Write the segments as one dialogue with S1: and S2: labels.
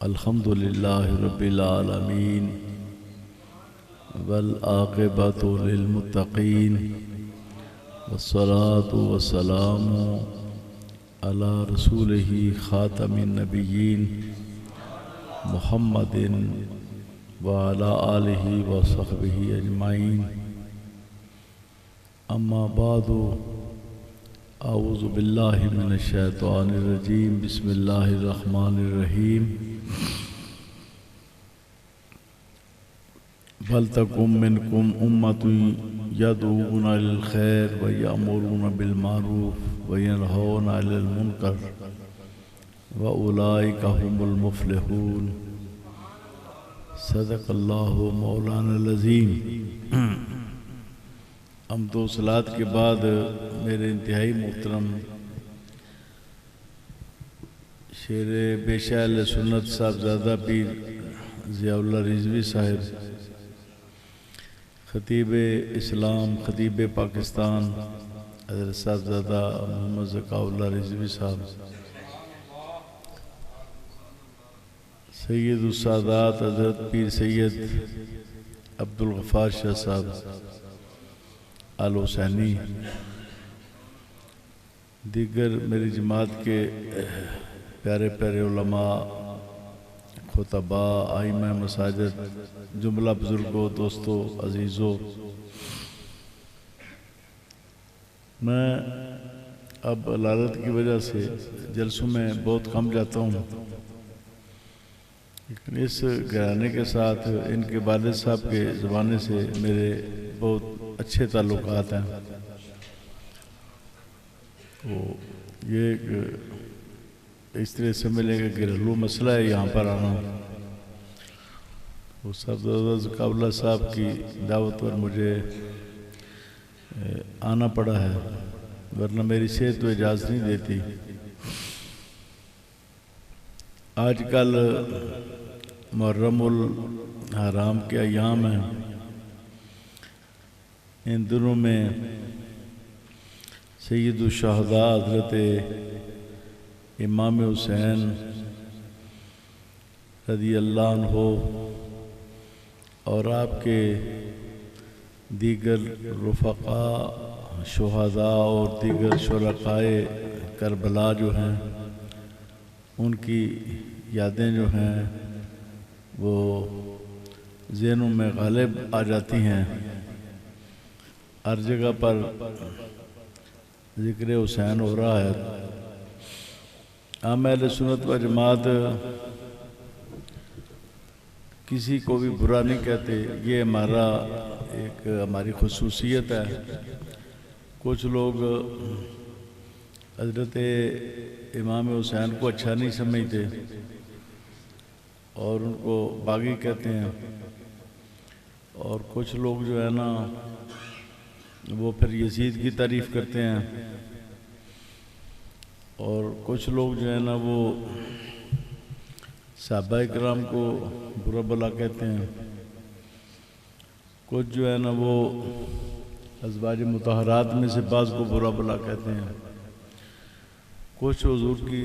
S1: الحمد للہ رب العالمین والعاقبۃ للمتقین والصلاة والسلام علی رسولہ خاتم النبیین محمد وعلی آلہ وصحبہ اجمعین اما بعد اعوذ باللہ من الشیطان الرجیم بسم اللہ الرحمن الرحیم فَلْتَكُن مِّنْكُمْ أُمَّةٌ يَدْعُونَ إِلَى الْخَيْرِ وَيَأْمُرُونَ بِالْمَعْرُوفِ وَيَنْهَوْنَ عَنِ الْمُنكَرِ وَأُولَٰئِكَ هُمُ الْمُفْلِحُونَ صدق اللہ مولانا العظیم۔ ہم دو صلوات کے بعد میرے انتہائی محترم شیر بیشہ اہل سنت صاحبزادہ پیر ضیاء اللہ رضوی صاحب، خطیب اسلام، خطیب پاکستان حضرت صاحبزادہ محمد ذکاء اللہ رضوی صاحب، سید السادات حضرت پیر سید عبدالغفار شاہ صاحب آل حسینی، دیگر میری جماعت کے پیارے پیارے علماء، خطباء، ائمہ مساجد، جملہ بزرگوں، دوستوں، عزیزوں، میں اب علالت کی وجہ سے جلسوں میں بہت کم جاتا ہوں، لیکن اس گھرانے کے ساتھ ان کے والد صاحب کے زمانے سے میرے بہت اچھے تعلقات ہیں۔ تو یہ اس طرح سے ملے گا گھریلو مسئلہ ہے یہاں پر آنا۔ وہ صاحبزادہ ذکاء اللہ صاحب کی دعوت پر مجھے آنا پڑا ہے، ورنہ میری صحت تو اجازت نہیں دیتی۔ آج کل محرم الحرام کے ایام ہیں، ان دنوں میں سید الشہداء حضرت امام حسین رضی اللہ عنہ اور آپ کے دیگر رفقاء شہداء اور دیگر شرکائے کربلا جو ہیں، ان کی یادیں جو ہیں وہ ذہنوں میں غالب آ جاتی ہیں۔ ہر جگہ پر ذکر حسین ہو رہا ہے۔ ہم اہل سنت و جماعت کسی کو بھی برا نہیں کہتے، یہ ہماری خصوصیت ہے۔ کچھ لوگ حضرت امام حسین کو اچھا نہیں سمجھتے اور ان کو باغی کہتے ہیں، اور کچھ لوگ جو ہے نا وہ پھر یزید کی تعریف کرتے ہیں، اور کچھ لوگ جو ہے نا وہ صحابہ کرام کو برا بھلا کہتے ہیں، کچھ جو ہے نا وہ ازواج مطہرات میں سے بعض کو برا بھلا کہتے ہیں، کچھ حضور کی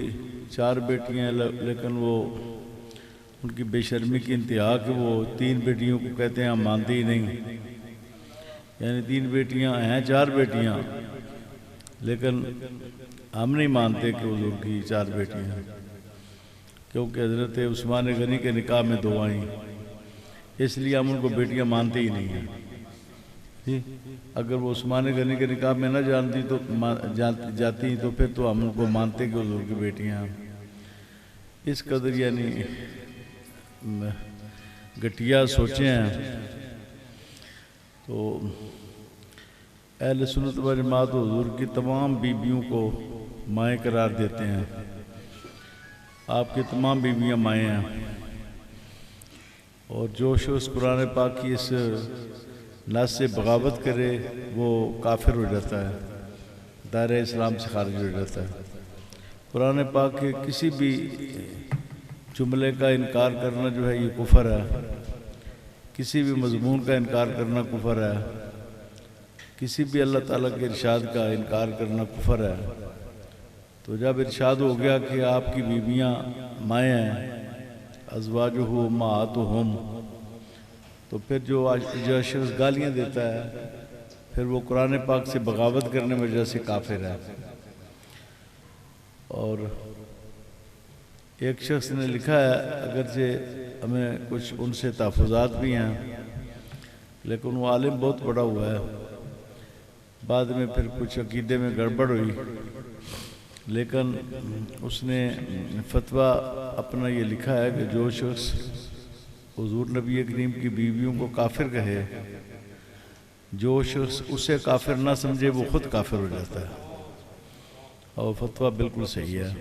S1: 4 بیٹیاں ہیں لیکن وہ ان کی بے شرمی کی انتہا کہ وہ 3 بیٹیوں کو کہتے ہیں ہم مانتے ہی نہیں، یعنی 3 بیٹیاں ہیں، 4 بیٹیاں، لیکن ہم نہیں مانتے کہ حضور کی 4 بیٹیاں ہیں، کیونکہ حضرت عثمان غنی کے نکاح میں 2 آئیں، اس لیے ہم ان کو بیٹیاں مانتے ہی نہیں ہیں۔ اگر وہ عثمان غنی کے نکاح میں نہ جاتی تو پھر تو ہم ان کو مانتے کہ حضور کی بیٹیاں ہیں۔ اس قدر یعنی گٹیا سوچیں ہیں۔ تو اہل سنت و جماعت حضور کی تمام بیویوں کو مائیں قرار دیتے ہیں، آپ کی تمام بیویاں مائیں ہیں، اور جو شخص قرآن پاک کی اس نص سے بغاوت کرے وہ کافر ہو جاتا ہے، دائرہ اسلام سے خارج ہو جاتا ہے۔ قرآن پاک کے کسی بھی جملے کا انکار کرنا جو ہے یہ کفر ہے، کسی بھی مضمون کا انکار کرنا کفر ہے، کسی بھی اللہ تعالیٰ کے ارشاد کا انکار کرنا کفر ہے۔ تو جب ارشاد ہو گیا کہ آپ کی بیویاں مائیں ہیں ازواجہ امہاتہم، تو پھر جو شخص گالیاں دیتا ہے پھر وہ قرآن پاک سے بغاوت کرنے کی وجہ سے کافر ہے۔ اور ایک شخص نے لکھا ہے، اگرچہ ہمیں کچھ ان سے تحفظات بھی ہیں لیکن وہ عالم بہت بڑا ہوا ہے، بعد میں پھر کچھ عقیدے میں گڑبڑ ہوئی، لیکن اس نے فتویٰ اپنا یہ لکھا ہے کہ جو شخص حضور نبی کریم کی بیویوں کو کافر کہے، جو شخص اسے کافر نہ سمجھے وہ خود کافر ہو جاتا ہے، اور فتویٰ بالکل صحیح ہے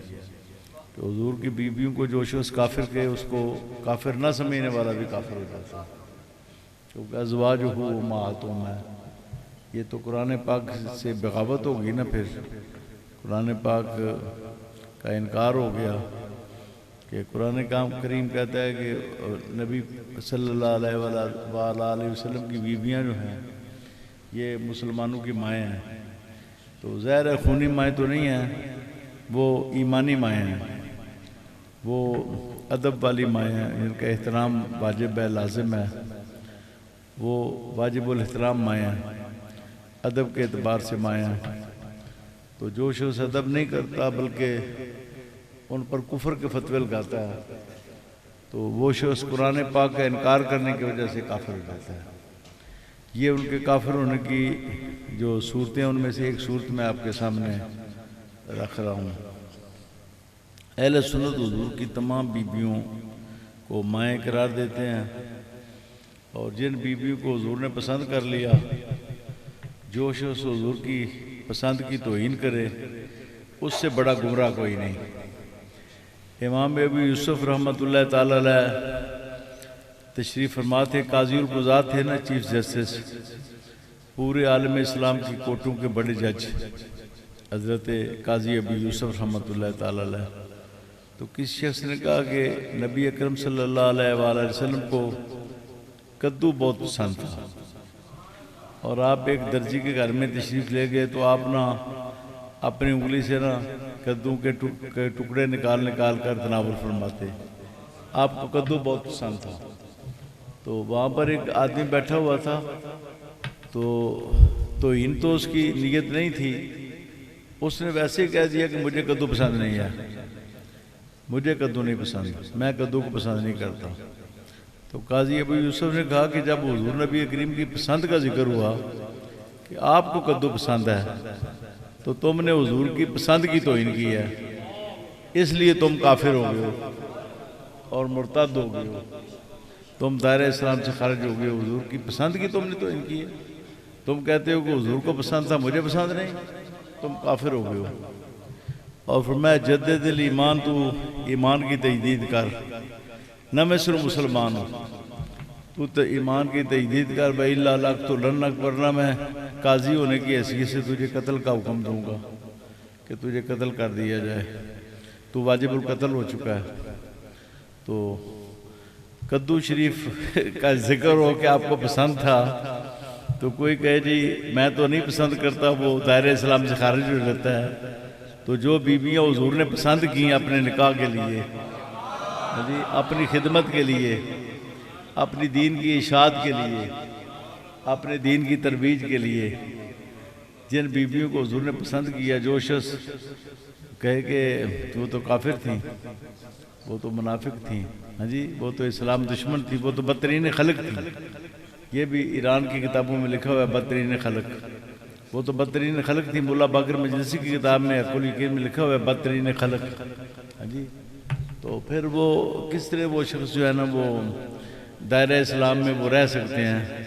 S1: کہ حضور کی بیویوں کو جو شخص کافر کہے اس کو کافر نہ سمجھنے والا بھی کافر ہو جاتا ہے، کیونکہ ازواجہ امہاتہم ہے۔ یہ تو قرآن پاک سے بغاوت ہوگی نا، پھر قرآن پاک کا انکار ہو گیا کہ قرآن کریم کہتا ہے کہ نبی صلی اللہ علیہ وسلم کی بیویاں جو ہیں یہ مسلمانوں کی مائیں ہیں، تو ظاہر ہے خونی مائیں تو نہیں ہیں، وہ ایمانی مائیں ہیں، وہ ادب والی مائیں ہیں، جن کا احترام واجب ہے، لازم ہے، وہ واجب الاحترام مائیں ہیں، ادب کے اعتبار سے مائیں ہیں۔ تو جو شخص ادب نہیں کرتا بلکہ ان پر کفر کے فتوے لگاتا ہے تو وہ شخص قرآن پاک کا انکار کرنے کی وجہ سے کافر ہو جاتا ہے۔ یہ ان کے کافر ہونے کی جو صورتیں ان میں سے ایک صورت میں آپ کے سامنے رکھ رہا ہوں۔ اہل سنت حضور کی تمام بیویوں کو مائیں قرار دیتے ہیں، اور جن بیویوں کو حضور نے پسند کر لیا، جو شخص حضور کی پسند کی توہین کرے اس سے بڑا گمراہ کوئی نہیں۔ امام ابو یوسف رحمۃ اللہ تعالیٰ علیہ تشریف فرما تھے، قاضی القضاة تھے نا، چیف جسٹس، پورے عالم اسلام کی کورٹوں کے بڑے جج حضرت قاضی ابو یوسف رحمۃ اللہ تعالیٰ علیہ۔ تو کس شخص نے کہا کہ نبی اکرم صلی اللہ علیہ وآلہ وسلم کو کدو بہت پسند تھا، اور آپ ایک درجی کے گھر میں تشریف لے گئے تو آپ نا اپنی انگلی سے نا کدو کے ٹکڑے نکال کر تناول فرماتے، آپ کو کدو بہت پسند تھا۔ تو وہاں پر ایک آدمی بیٹھا ہوا تھا، تو اس کی نیت نہیں تھی، اس نے ویسے ہی کہہ دیا کہ مجھے کدو پسند نہیں ہے، مجھے کدو نہیں پسند، میں کدو کو پسند نہیں کرتا۔ تو قاضی ابو یوسف نے کہا کہ جب حضور نبی کریم کی پسند کا ذکر ہوا کہ آپ کو کدو پسند ہے تو تم نے حضور کی پسند کی توہین کی ہے، اس لیے تم کافر ہو گئے ہو اور مرتد ہو گئے ہو، تم دائرہ اسلام سے خارج ہو گئے ہو، حضور کی پسند کی تم نے توہین کی ہے، تم کہتے ہو کہ حضور کو پسند تھا مجھے پسند نہیں، تم کافر ہو گئے ہو۔ اور فرمایا جدد الایمان، تو ایمان کی تجدید کر، نہ میں صرف مسلمان ہوں، تو ایمان کی تجدید کر، وَإِلَّا لَأَقْتُلَنَّكَ، ورنہ میں قاضی ہونے کی حیثیت سے تجھے قتل کا حکم دوں گا کہ تجھے قتل کر دیا جائے، تو واجب القتل ہو چکا ہے۔ تو کدو شریف کا ذکر ہو کہ آپ کو پسند تھا تو کوئی کہے جی میں تو نہیں پسند کرتا، وہ دائرہ اسلام سے خارج ہو جاتا ہے۔ تو جو بیویاں حضور نے پسند کی اپنے نکاح کے لیے، اپنی خدمت کے لیے، اپنی دین کی اشاعت کے لیے، اپنے دین کی ترویج کے لیے، جن بیویوں کو حضور نے پسند کیا، جو شخص کہے کہ وہ تو کافر تھیں، وہ تو منافق تھیں، وہ تو اسلام دشمن تھی، وہ تو بدترین خلق تھی، یہ بھی ایران کی کتابوں میں لکھا ہوا ہے، بدترین خلق، وہ تو بدترین خلق تھی، مولا باقر مجلسی کی کتاب میں حق الیقین میں لکھا ہوا ہے بدترین خلق۔ تو پھر وہ کس طرح وہ شخص جو ہے نا وہ دائرہ اسلام میں وہ رہ سکتے ہیں؟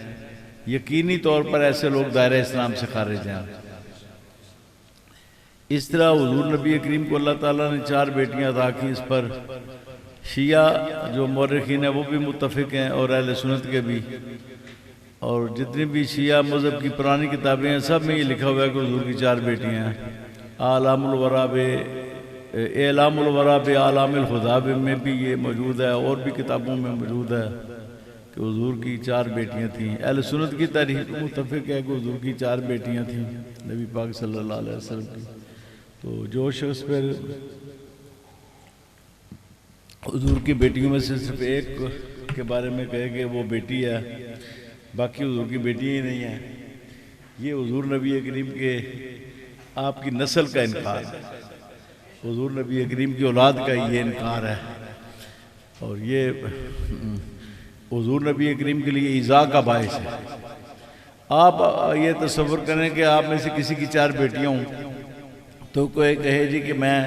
S1: یقینی طور پر ایسے لوگ دائرہ اسلام سے خارج ہیں۔ اس طرح حضور نبی کریم کو اللہ تعالیٰ نے 4 بیٹیاں عطا کی، اس پر شیعہ جو مورخین ہیں وہ بھی متفق ہیں اور اہل سنت کے بھی، اور جتنی بھی شیعہ مذہب کی پرانی کتابیں ہیں سب میں یہ لکھا ہوا ہے کہ حضور کی 4 بیٹیاں ہیں۔ اعلام الورا اعلام الورا اعلام الخدا میں بھی یہ موجود ہے، اور بھی کتابوں میں موجود ہے کہ حضور کی 4 بیٹیاں تھیں۔ اہل سنت کی تاریخ متفق ہے کہ حضور کی 4 بیٹیاں تھیں نبی پاک صلی اللہ علیہ وسلم کی۔ تو جو شخص پھر حضور کی بیٹیوں میں سے صرف ایک کے بارے میں کہے کہ وہ بیٹی ہے، باقی حضور کی بیٹیاں ہی نہیں ہیں، یہ حضور نبی کریم کے آپ کی نسل کا انکار ہے، حضور نبی کریم کی اولاد کا یہ انکار ہے، اور یہ حضور نبی کریم کے لیے ایذا کا باعث ہے۔ آپ یہ تصور کریں کہ آپ میں سے کسی کی 4 بیٹیاں ہوں تو کوئی کہے جی کہ میں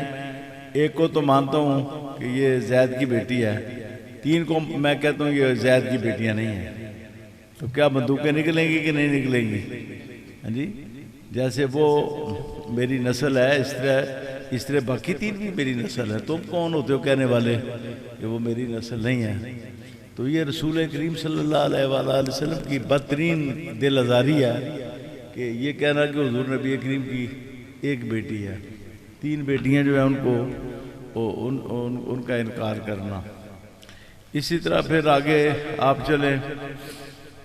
S1: ایک کو تو مانتا ہوں کہ یہ زید کی بیٹی ہے، 3 کو میں کہتا ہوں یہ زید کی بیٹیاں نہیں ہیں، تو کیا بندوقیں نکلیں گی کہ نہیں نکلیں گی؟ ہاں جی، جیسے وہ میری نسل ہے اس طرح باقی 3 بھی میری نسل ہے، تم کون ہوتے ہو کہنے والے کہ وہ میری نسل نہیں ہے؟ تو یہ رسول کریم صلی اللہ علیہ وآلہ وسلم کی بدترین دل آزاری ہے کہ یہ کہنا کہ حضور نبی کریم کی ایک بیٹی ہے، 3 بیٹیاں جو ہیں ان کو ان کا انکار کرنا۔ اسی طرح پھر آگے آپ چلیں،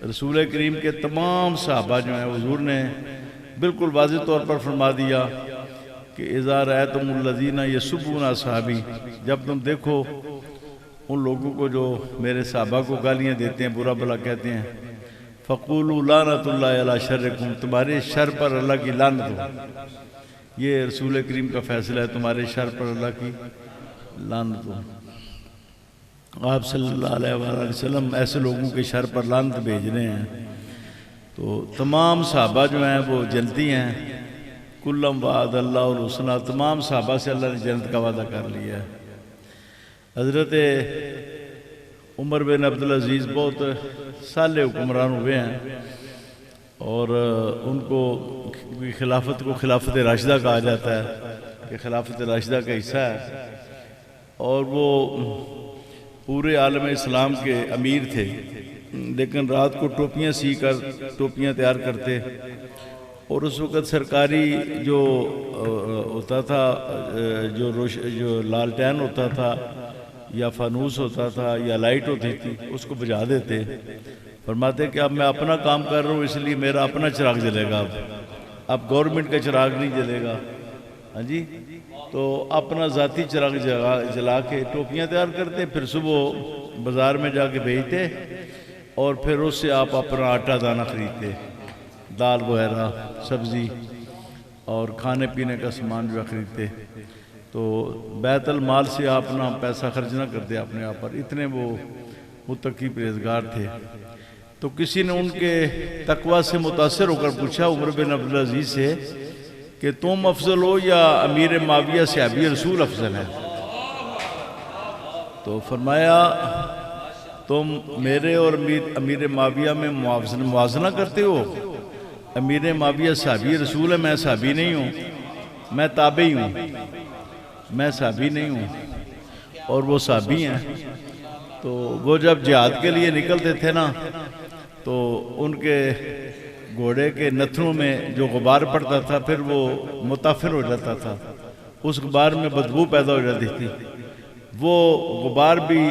S1: رسول کریم کے تمام صحابہ جو ہیں حضور نے بالکل واضح طور پر فرما دیا کہ اذا رأیتم الذین یسبون اصحابی، جب تم دیکھو ان لوگوں کو جو میرے صحابہ کو گالیاں دیتے ہیں، برا بھلا کہتے ہیں، فقولوا لعنت اللہ علی شرکم، تمہارے شر پر اللہ کی لعنت ہو، یہ رسول کریم کا فیصلہ ہے، تمہارے شر پر اللہ کی لعنت ہو۔ آپ صلی اللہ علیہ وآلہ وسلم ایسے لوگوں کے شر پر لعنت بھیج رہے ہیں، تو تمام صحابہ جو ہیں وہ جنتی ہیں، کلم وعد اللہ الحسنی، تمام صحابہ سے اللہ نے جنت کا وعدہ کر لیا ہے۔ حضرت عمر بن عبدالعزیز بہت صالح حکمران ہوئے ہیں، اور ان کو خلافت کو خلافت راشدہ کہا جاتا ہے کہ خلافت راشدہ کا حصہ ہے، اور وہ پورے عالم اسلام کے امیر تھے، لیکن رات کو ٹوپیاں سی کر ٹوپیاں تیار کرتے، اور اس وقت سرکاری جو ہوتا تھا جو لالٹین ہوتا تھا یا فانوس ہوتا تھا یا لائٹ ہوتی تھی، اس کو بجھا دیتے، فرماتے کہ اب میں اپنا کام کر رہا ہوں اس لیے میرا اپنا چراغ جلے گا، اب گورنمنٹ کا چراغ نہیں جلے گا، ہاں جی، تو اپنا ذاتی چراغ جلا کے ٹوپیاں تیار کرتے، پھر صبح بازار میں جا کے بیچتے، اور پھر اس سے آپ اپنا آٹا دانہ خریدتے، دال وغیرہ سبزی اور کھانے پینے کا سامان جو خریدتے، تو بیت المال سے آپ اپنا پیسہ خرچ نہ کرتے اپنے آپ پر، اتنے وہ متقی پرہیزگار تھے۔ تو کسی نے ان کے تقوی سے متاثر ہو کر پوچھا عمر بن عبدالعزیز سے کہ تم افضل ہو یا امیر معاویہ صحابی رسول افضل ہے؟ تو فرمایا تم میرے اور امیر معاویہ میں موازنہ کرتے ہو، امیر معاویہ صحابی رسول ہے، میں صحابی نہیں ہوں، میں تابعی ہوں، میں صحابی نہیں ہوں، اور وہ صحابی ہیں۔ تو وہ جب جہاد کے لیے نکلتے تھے نا، تو ان کے گھوڑے کے نتھنوں میں جو غبار پڑتا تھا پھر وہ متاثر ہو جاتا تھا، اس غبار میں بدبو پیدا ہو جاتی تھی، وہ غبار بھی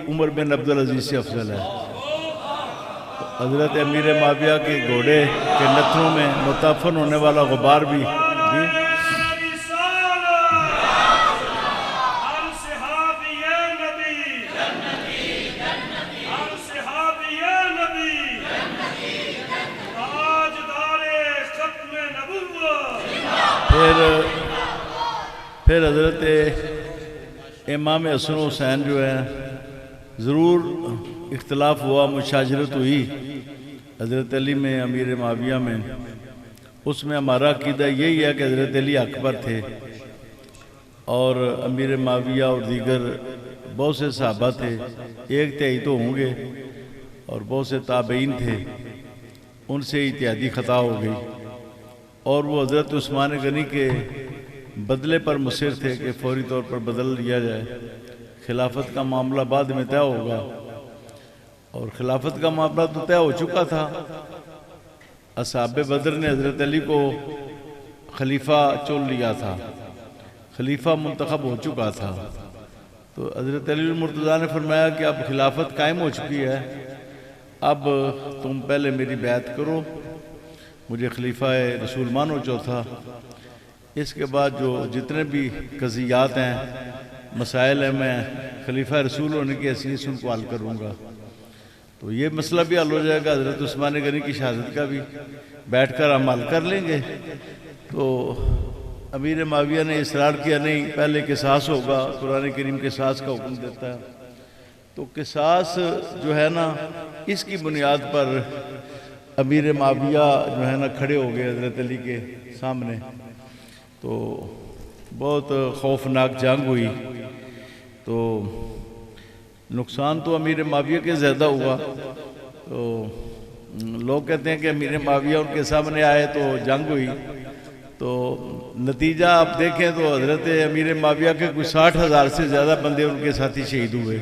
S1: عمر بن عبدالعزیز سے افضل ہے۔ حضرت امیر معاویہ کے گھوڑے کے نتھنوں میں متاثر ہونے والا غبار بھی پھر حضرت امام حسن و حسین جو ہے ضرور اختلاف ہوا، مشاجرت ہوئی حضرت علی میں امیر معاویہ میں، اس میں ہمارا عقیدہ یہی ہے کہ حضرت علی اکبر تھے، اور امیر معاویہ اور دیگر بہت سے صحابہ تھے، 1/3 تو ہوں گے، اور بہت سے تابعین تھے، ان سے اجتہادی خطا ہو گئی، اور وہ حضرت عثمان غنی کے بدلے پر مصر تھے کہ فوری طور پر بدل لیا جائے، خلافت کا معاملہ بعد میں طے ہوگا، اور خلافت کا معاملہ تو طے ہو چکا تھا، اصحاب بدر نے حضرت علی کو خلیفہ چن لیا تھا، خلیفہ منتخب ہو چکا تھا، تو حضرت علی المرتضیٰ نے فرمایا کہ اب خلافت قائم ہو چکی ہے، اب تم پہلے میری بیعت کرو، مجھے خلیفہ رسول مانو چوتھا، اس کے بعد جو جتنے بھی قضیات ہیں مسائل ہیں میں خلیفہ رسول ہونے کی حیثیت سے ان کو حل کروں گا، تو یہ مسئلہ بھی حل ہو جائے گا۔ حضرت عثمان غنی کی شہادت کا بھی بیٹھ کر ہم حل کر لیں گے۔ تو امیر معاویہ نے اصرار کیا نہیں، پہلے قصاص ہوگا، قرآن کریم قصاص کا حکم دیتا ہے، تو قصاص جو ہے نا اس کی بنیاد پر امیر معاویہ جو ہے نا کھڑے ہو گئے حضرت علی کے سامنے، تو بہت خوفناک جنگ ہوئی۔ تو نقصان تو امیر معاویہ کے زیادہ ہوا، تو لوگ کہتے ہیں کہ امیر معاویہ ان کے سامنے آئے تو جنگ ہوئی، تو نتیجہ آپ دیکھیں تو حضرت امیر معاویہ کے کوئی 60,000 سے زیادہ بندے ان کے ساتھی شہید ہوئے،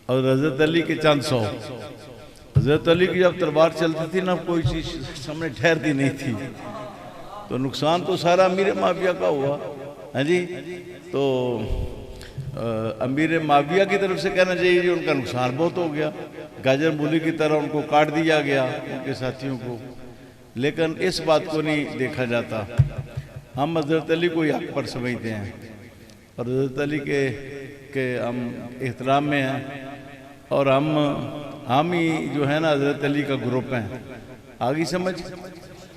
S1: اور حضرت علی کے چند سو۔ حضرت علی کی جب تلوار چلتی تھی نا کوئی چیز سامنے ٹھہرتی نہیں تھی، تو نقصان تو سارا امیر معاویہ کا ہوا۔ ہاں جی، تو امیر معاویہ کی طرف سے کہنا چاہیے جی ان کا نقصان بہت ہو گیا، گاجر مولی کی طرح ان کو کاٹ دیا گیا ان کے ساتھیوں کو، لیکن اس بات کو نہیں دیکھا جاتا۔ ہم حضرت علی کو حق پر سمجھتے ہیں، اور حضرت علی کے ہم احترام میں ہیں، اور ہم ہی جو ہے نا حضرت علی کا گروپ ہیں، آگی سمجھ۔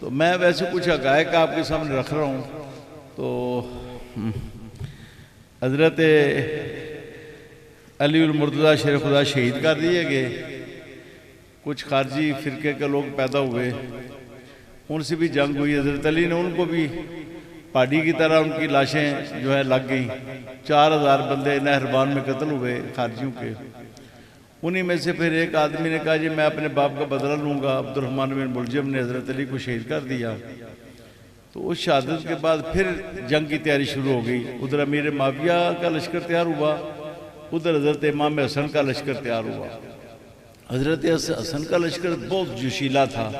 S1: تو میں ویسے کچھ حقائق آپ کے سامنے رکھ رہا ہوں۔ تو حضرت علی المرتضیٰ شیر خدا شہید کر دیے گئے، کچھ خارجی فرقے کے لوگ پیدا ہوئے، ان سے بھی جنگ ہوئی، حضرت علی نے ان کو بھی پہاڑی کی طرح ان کی لاشیں جو ہے لگ گئیں، 4,000 بندے نہربان میں قتل ہوئے خارجیوں کے۔ انہی میں سے پھر ایک آدمی نے کہا جی میں اپنے باپ کا بدلہ لوں گا، عبد الرحمن بن ملجم نے حضرت علی کو شہید کر دیا۔ تو اس شہادت کے بعد پھر جنگ کی تیاری شروع ہو گئی، ادھر امیر معاویہ کا لشکر تیار ہوا، ادھر حضرت امام حسن کا لشکر تیار ہوا۔ حضرت حسن کا لشکر بہت جوشیلا تھا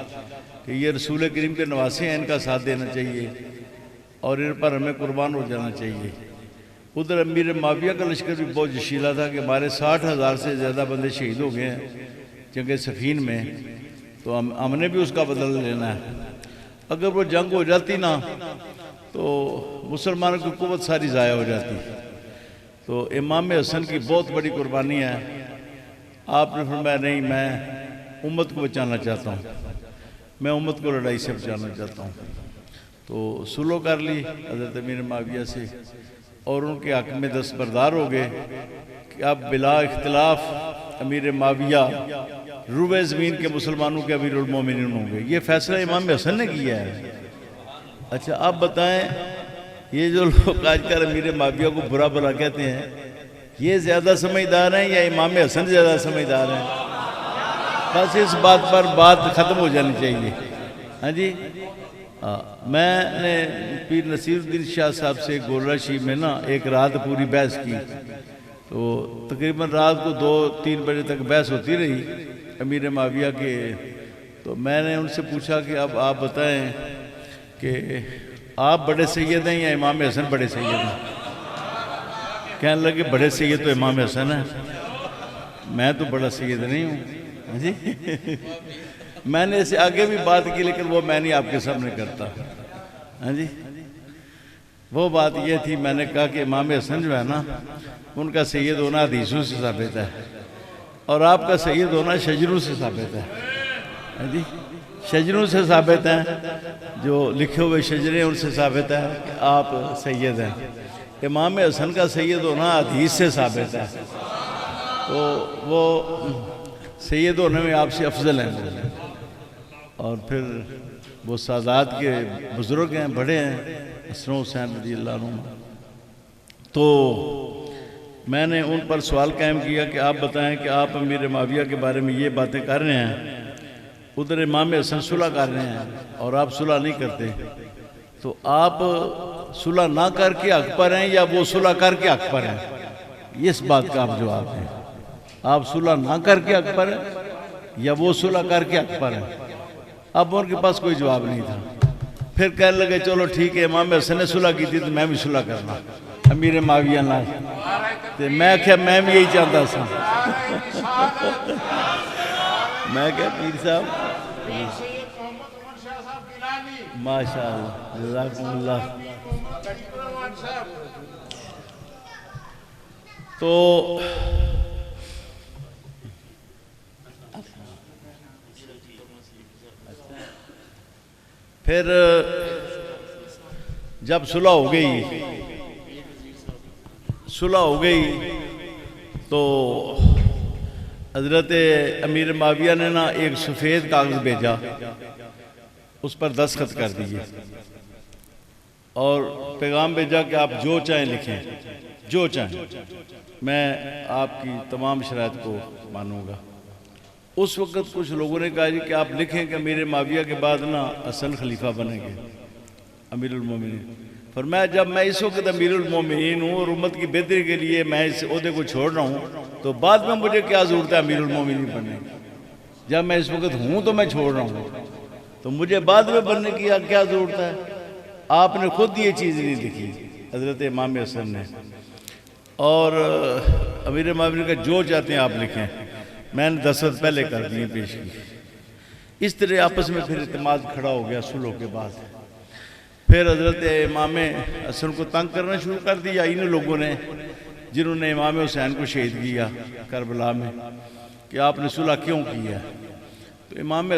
S1: کہ یہ رسول کریم کے نواسے ہیں، ان کا ساتھ دینا چاہیے اور ان پر ہمیں قربان ہو جانا چاہیے۔ ادھر امیر معاویہ کا لشکر بھی بہت جوشیلا تھا کہ ہمارے 60,000 سے زیادہ بندے شہید ہو گئے ہیں جنگ صفین میں، تو ہم نے بھی اس کا بدلہ لینا ہے۔ اگر وہ جنگ ہو جاتی نا تو مسلمانوں کی قوت ساری ضائع ہو جاتی۔ تو امام حسن کی بہت بڑی قربانی ہے، آپ نے فرمایا نہیں میں امت کو بچانا چاہتا ہوں، میں امت کو لڑائی سے بچانا چاہتا ہوں۔ تو صلح کر لی حضرت امیر معاویہ سے، اور ان کے حق میں دستبردار ہو گئے کہ اب بلا اختلاف امیر معاویہ روبے زمین کے مسلمانوں کے امیر المومنین ہوں گے۔ یہ فیصلہ امام حسن نے کیا ہے۔ اچھا آپ بتائیں، یہ جو لوگ آج کل امیر معاویہ کو برا بلا کہتے ہیں، یہ زیادہ سمجھدار ہیں یا امام حسن زیادہ سمجھدار ہیں؟ بس اس بات پر بات ختم ہو جانی چاہیے۔ ہاں جی، میں نے پیر نصیر الدین شاہ صاحب سے گولڑا شیخ میں نا ایک رات پوری بحث کی، تو تقریباً رات کو 2-3 بجے تک بحث ہوتی رہی امیر معاویہ کے۔ تو میں نے ان سے پوچھا کہ اب آپ بتائیں کہ آپ بڑے سید ہیں یا امام حسن بڑے سید ہیں؟ کہنے لگے بڑے سید تو امام حسن ہے، میں تو بڑا سید نہیں ہوں۔ جی میں نے اسے آگے بھی بات کی، لیکن وہ میں نہیں آپ کے سامنے کرتا۔ ہاں جی، وہ بات یہ تھی، میں نے کہا کہ امام حسن جو ہے نا ان کا سید ہونا حدیثوں سے ثابت ہے، اور آپ کا سید ہونا شجروں سے ثابت ہے۔ ہاں جی، شجروں سے ثابت ہیں، جو لکھے ہوئے شجریں ان سے ثابت ہے کہ آپ سید ہیں۔ امام حسن کا سید ہونا حدیث سے ثابت ہے، تو وہ سید ہونے میں آپ سے افضل ہیں۔ اور پھر وہ سادات کے بزرگ ہیں، بڑے ہیں، حسن حسین رضی اللہ عنہ۔ تو میں نے ان پر سوال قائم کیا کہ آپ بتائیں کہ آپ امیر معاویہ کے بارے میں یہ باتیں کر رہے ہیں، ادھر امام حسن صلح کر رہے ہیں اور آپ صلح نہیں کرتے، تو آپ صلح نہ کر کے حق پر ہیں یا وہ صلح کر کے حق پر ہیں؟ اس بات کا آپ جواب دیں، آپ صلح نہ کر کے حق پر ہیں یا وہ صلح کر کے حق پر ہیں؟ اب ان کے پاس کوئی جواب نہیں تھا۔ پھر کہنے لگے چلو ٹھیک ہے، امام حسن نے صلح کی تھی تو میں بھی صلح کرنا امیر معاویہ نہ، تو میں کہا میں بھی یہی چاہتا تھا۔ میں کہا پیر صاحب ماشاءاللہ، جزاکم اللہ۔ تو پھر جب صلح ہو گئی تو حضرت امیر معاویہ نے نا ایک سفید کاغذ بھیجا، اس پر دستخط کر دیے اور پیغام بھیجا کہ آپ جو چاہیں لکھیں، جو چاہیں، میں آپ کی تمام شرائط کو مانوں گا۔ اس وقت کچھ لوگوں نے کہا جی کہ آپ لکھیں کہ امیر معاویہ کے بعد نا حسن خلیفہ بنیں گے، امیر المومنین۔ فرمایا جب میں اس وقت امیر المومنین ہوں اور امت کی بہتری کے لیے میں اس عہدے کو چھوڑ رہا ہوں تو بعد میں مجھے کیا ضرورت ہے امیر المومنین بننے کی؟ جب میں اس وقت ہوں تو میں چھوڑ رہا ہوں تو مجھے بعد میں بننے کی کیا ضرورت ہے؟ آپ نے خود یہ چیز نہیں لکھی حضرت امام حسن نے، اور امیر معاویہ نے کہا جو چاہتے ہیں آپ لکھیں، میں نے دستخط پہلے کر دیے، پیش کی۔ اس طرح آپس میں پھر اعتماد کھڑا ہو گیا صلح کے بعد۔ پھر حضرت امام حسن کو تنگ کرنا شروع کر دیا ان لوگوں نے جنہوں نے امام حسین کو شہید کیا کربلا میں، کہ آپ نے صلح کیوں کیا؟ تو امام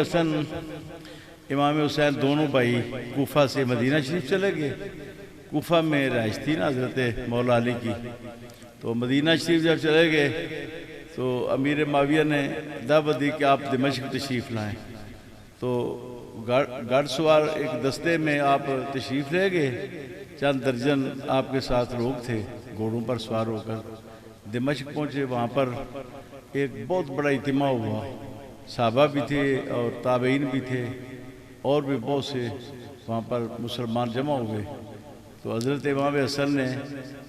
S1: حسین دونوں بھائی کوفہ سے مدینہ شریف چلے گئے۔ کوفہ میں رہائش تھی نا حضرت مولا علی کی، تو مدینہ شریف جب چلے گئے تو امیر معاویہ نے دعوت دی کہ آپ دمشق تشریف لائیں، تو گھڑ سوار ایک دستے میں آپ تشریف لے گئے، چند درجن آپ کے ساتھ لوگ تھے گھوڑوں پر سوار ہو کر دمشق پہنچے۔ وہاں پر ایک بہت بڑا اجتماع ہوا، صحابہ بھی تھے اور تابعین بھی تھے اور بھی بہت سے وہاں پر مسلمان جمع ہوئے۔ تو حضرت امام حسن نے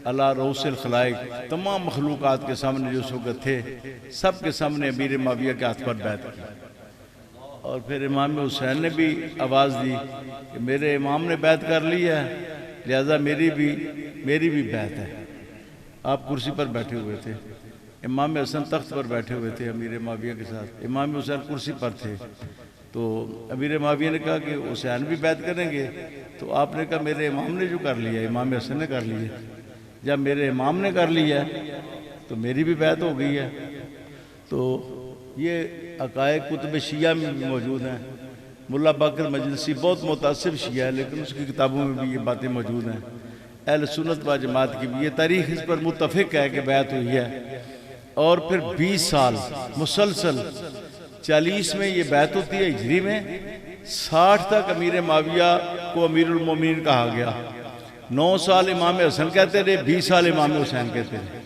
S1: علی رؤوس الخلائق تمام مخلوقات کے سامنے جو اس وقت تھے سب کے سامنے امیر معاویہ کے ہاتھ پر بیعت کی، اور پھر امام حسین نے بھی آواز دی کہ میرے امام نے بیعت کر لی ہے لہذا میری بھی بیعت ہے۔ آپ کرسی پر بیٹھے ہوئے تھے، امام حسن تخت پر بیٹھے ہوئے تھے امیر معاویہ کے ساتھ، امام حسین کرسی پر تھے۔ تو امیر معاویہ نے کہا کہ حسین بھی بیعت کریں گے؟ تو آپ نے کہا میرے امام نے جو کر لیا ہے، امام حسن نے کر لیا، جب میرے امام نے کر لیا ہے تو میری بھی بیعت ہو گئی ہے۔ تو یہ عقائد کتب شیعہ میں بھی موجود ہیں۔ ملا باقر مجلسی بہت متعصب شیعہ ہے لیکن اس کی کتابوں میں بھی یہ باتیں موجود ہیں۔ اہل سنت و جماعت کی بھی یہ تاریخ اس پر متفق ہے کہ بیعت ہوئی ہے، اور پھر 20 سال مسلسل 40 میں یہ بیعت ہوتی ہے ہجری میں، 60 تک امیر معاویہ کو امیر المومنین کہا گیا، 9 سال امام حسن کہتے رہے، 20 سال امام حسین کہتے رہے۔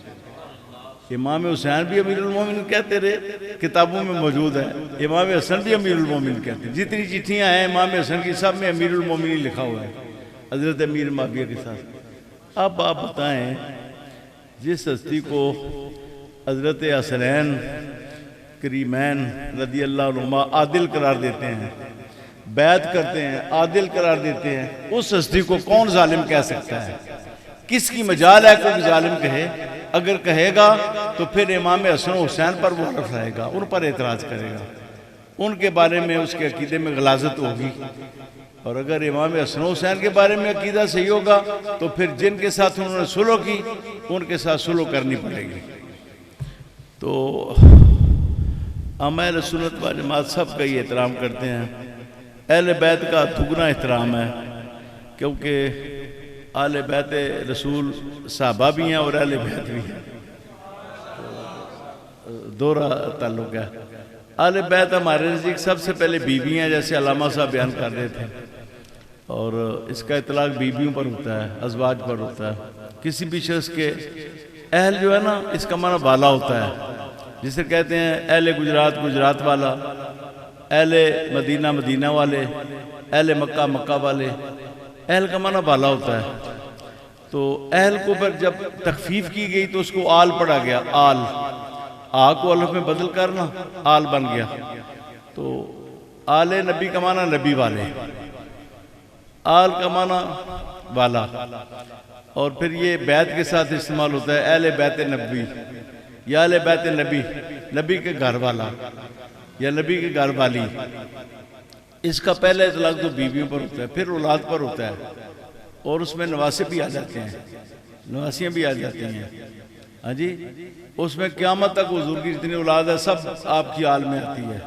S1: امام حسین بھی امیر المومنین کہتے رہے، کتابوں میں موجود ہے، امام حسن بھی امیر المومنین کہتے ہیں۔ جتنی چٹھیاں ہیں امام حسن کی سب میں امیر المومنین لکھا ہوا ہے حضرت امیر معاویہ کے ساتھ۔ اب آپ بتائیں جس ہستی کو حضرت حسنین کریمین رضی اللہ عنہما عادل قرار دیتے ہیں، بیعت کرتے ہیں، عادل قرار دیتے ہیں، اس ہستی کو کون ظالم کہہ سکتا ہے؟ کس کی مجال ہے کوئی ظالم کہے؟ اگر کہے گا تو پھر امام حسن و حسین پر وہ حرف رہے گا، ان پر اعتراض کرے گا، ان کے بارے میں اس کے عقیدے میں غلاظت ہوگی۔ اور اگر امام حسن و حسین کے بارے میں عقیدہ صحیح ہوگا تو پھر جن کے ساتھ انہوں نے صلح کی ان کے ساتھ صلح کرنی پڑے گی۔ تو ہم اہل سنت و جماعت سب کا یہ احترام کرتے ہیں، اہل بیت کا دگنا احترام ہے، کیونکہ اہل بیت رسول صحابہ بھی ہیں اور اہل بیت بھی ہیں، دورہ تعلق ہے۔ اہل بیت ہمارے نزدیک سب سے پہلے بیوی ہیں، جیسے علامہ صاحب بیان کر رہے تھے، اور اس کا اطلاق بیویوں پر ہوتا ہے، ازواج پر ہوتا ہے۔ کسی بھی شخص کے اہل جو ہے نا اس کا معنی والا ہوتا ہے، جسے کہتے ہیں اہل گجرات گجرات والا، اہل مدینہ مدینہ والے، اہل مکہ مکہ والے، اہل کا معنی والا ہوتا ہے۔ تو اہل کو پر جب تخفیف کی گئی تو اس کو آل پڑھا گیا، آل، آ کو الف میں بدل کرنا آل بن گیا۔ تو آل نبی کا معنی نبی والے، آل کا معنی والا، اور پھر یہ بیت کے ساتھ استعمال ہوتا ہے اہل بیت نبی یا اہل بیت نبی، نبی کے گھر والا یا نبی کے گھر والی۔ اس کا پہلے اطلاق تو بیویوں پر ہوتا ہے، پھر اولاد پر ہوتا ہے، اور اس میں نواسے بھی آ جاتے ہیں، نواسیاں بھی آ جاتی ہیں۔ ہاں جی، اس میں قیامت تک حضور کی جتنی اولاد ہے سب آپ کی آل میں آتی ہے۔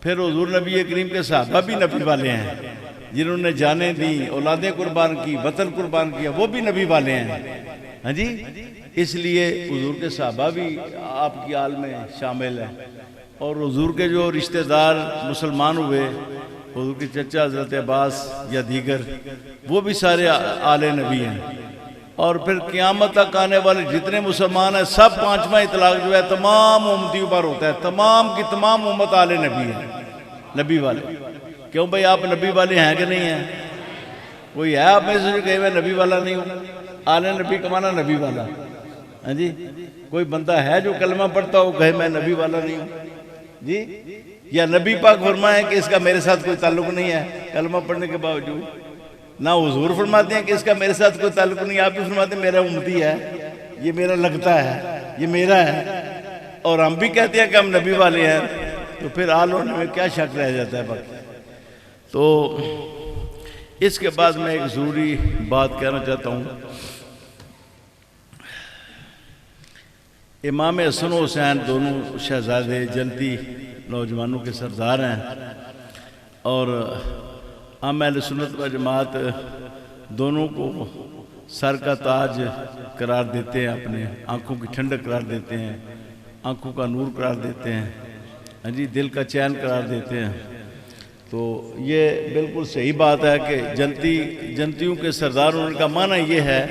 S1: پھر حضور نبی کریم کے صحابہ بھی نبی والے ہیں، جنہوں نے جانیں دیں، اولادیں قربان کی، وطن قربان کیا، وہ بھی نبی والے ہیں۔ ہاں جی، اس لیے حضور کے صحابہ بھی آپ کی آل میں شامل ہیں، اور حضور کے جو رشتہ دار مسلمان ہوئے، حضور کے چچا حضرت عباس یا دیگر، وہ بھی سارے آل نبی ہیں۔ اور پھر قیامت تک آنے والے جتنے مسلمان ہیں سب پانچواں اطلاق جو ہے تمام امتیوں پر ہوتا ہے، تمام کی تمام امت آل نبی ہے، نبی والے۔ کیوں بھائی آپ نبی والے ہیں کہ نہیں ہیں؟ کوئی ہے آپ میں سے جو کہے میں نبی والا نہیں ہوں؟ آل نبی کا معنی نبی والا۔ ہاں جی، کوئی بندہ ہے جو کلمہ پڑھتا ہو کہے میں نبی والا نہیں ہوں؟ جی، یا نبی پاک فرمائیں کہ اس کا میرے ساتھ کوئی تعلق نہیں ہے کلمہ پڑھنے کے باوجود؟ نہ حضور فرماتے ہیں کہ اس کا میرے ساتھ کوئی تعلق نہیں، آپ بھی فرماتے ہیں میرا امتی ہے، یہ میرا لگتا ہے، یہ میرا ہے، اور ہم بھی کہتے ہیں کہ ہم نبی والے ہیں، تو پھر آل ہونے میں کیا شک رہ جاتا ہے باقی؟ تو اس کے بعد میں ایک ضروری بات کہنا چاہتا ہوں۔ امام حسن و حسین دونوں شہزادے جنتی نوجوانوں کے سردار ہیں، اور ہم اہل سنت و جماعت دونوں کو سر کا تاج قرار دیتے ہیں، اپنے آنکھوں کی ٹھنڈک قرار دیتے ہیں، آنکھوں کا نور قرار دیتے ہیں، ہاں جی، دل کا چین قرار دیتے ہیں۔ تو یہ بالکل صحیح بات ہے کہ جنتیوں کے سردار ہونے کا معنی یہ ہے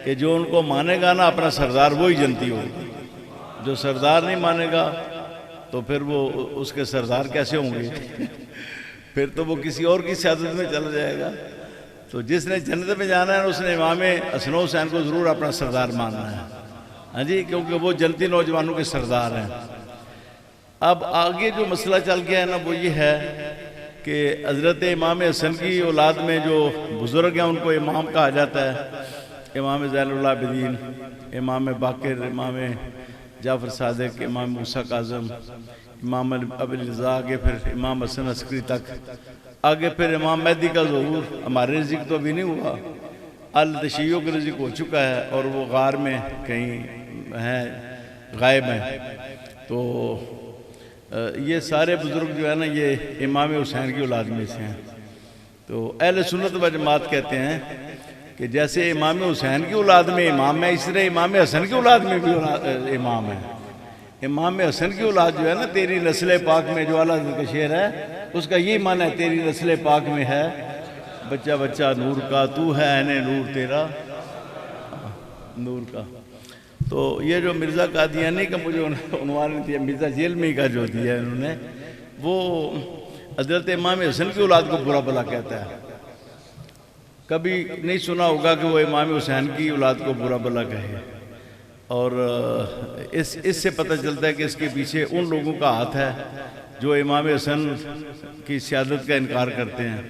S1: کہ جو ان کو مانے گا نا اپنا سردار، وہی جنتی ہوگا۔ جو سردار نہیں مانے گا تو پھر وہ اس کے سردار کیسے ہوں گے؟ پھر تو وہ کسی اور کی سیادت میں چلا جائے گا۔ تو جس نے جنت میں جانا ہے اس نے امام حسن و حسین کو ضرور اپنا سردار ماننا ہے، ہاں جی، کیونکہ وہ جنتی نوجوانوں کے سردار ہیں۔ اب آگے جو مسئلہ چل گیا ہے نا وہ یہ ہے کہ حضرت امام حسن کی اولاد میں جو بزرگ ہیں ان کو امام کہا جاتا ہے، امام زین العابدین، امام باقر، امام جعفر صادق، امام موسیٰ کاظم، امام ابی رضا، آگے پھر امام حسن عسکری تک، آگے پھر امام مہدی کا ظہور۔ ہمارے رزق تو ابھی نہیں ہوا، التشیعوں کا رزق ہو چکا ہے اور وہ غار میں کہیں ہیں، غائب ہیں۔ تو یہ سارے بزرگ جو ہے نا یہ امام حسین کی اولاد میں سے ہیں۔ تو اہل سنت و جماعت کہتے ہیں کہ جیسے امام حسین کی اولاد میں امام ہے، اس طرح امام حسن کی اولاد میں بھی امام ہے۔ امام حسن کی اولاد جو ہے نا، تیری نسل پاک میں، جو اعلیٰ حضرت کا شعر ہے اس کا یہی معنی ہے، تیری نسل پاک میں ہے بچہ بچہ نور کا، تو ہے عین نور تیرا نور کا۔ تو یہ جو مرزا قادیانی کا مجھے عنوان دیا، مرزا جیلمی کا جو دیا ہے انہوں نے، وہ حضرت امام حسن کی اولاد کو برا بھلا کہتا ہے۔ کبھی نہیں سنا ہوگا کہ وہ امام حسین کی اولاد کو برا بھلا کہے، اور اس سے پتہ چلتا ہے کہ اس کے پیچھے ان لوگوں کا ہاتھ ہے جو امام حسن کی سیادت کا انکار کرتے ہیں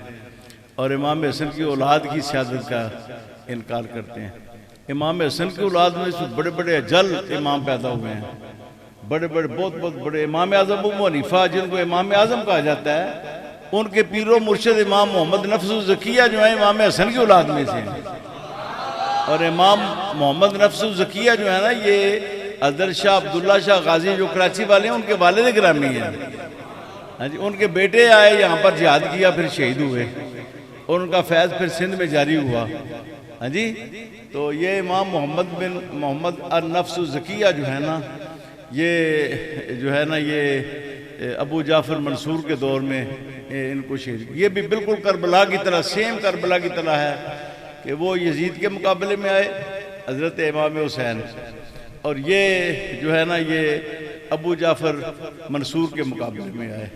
S1: اور امام حسن کی اولاد کی سیادت کا انکار کرتے ہیں۔ امام حسن کی اولاد میں سے بڑے بڑے اجل امام پیدا ہوئے ہیں، بڑے بڑے بہت بڑے امام اعظم ابو حنیفہ جن کو امام اعظم کہا جاتا ہے، ان کے پیر و مرشد امام محمد نفس الزکیہ جو ہیں امام حسن کی اولاد میں سے ہیں، اور امام محمد نفس الزکیہ جو ہے نا یہ حضرت شاہ عبداللہ شاہ غازی جو کراچی والے ہیں ان کے والد گرامی ہیں، ہاں جی، ان کے بیٹے آئے یہاں پر جہاد کیا، پھر شہید ہوئے، اور ان کا فیض پھر سندھ میں جاری ہوا، ہاں جی۔ تو یہ امام محمد النفس الزکیہ جو ہے نا، یہ ابو جعفر منصور کے دور میں ان کو شہید، یہ بھی بالکل کربلا کی طرح، سیم کربلا کی طرح ہے کہ وہ یزید کے مقابلے میں آئے حضرت امام حسین، اور یہ جو ہے نا یہ ابو جعفر منصور کے مقابلے میں آئے،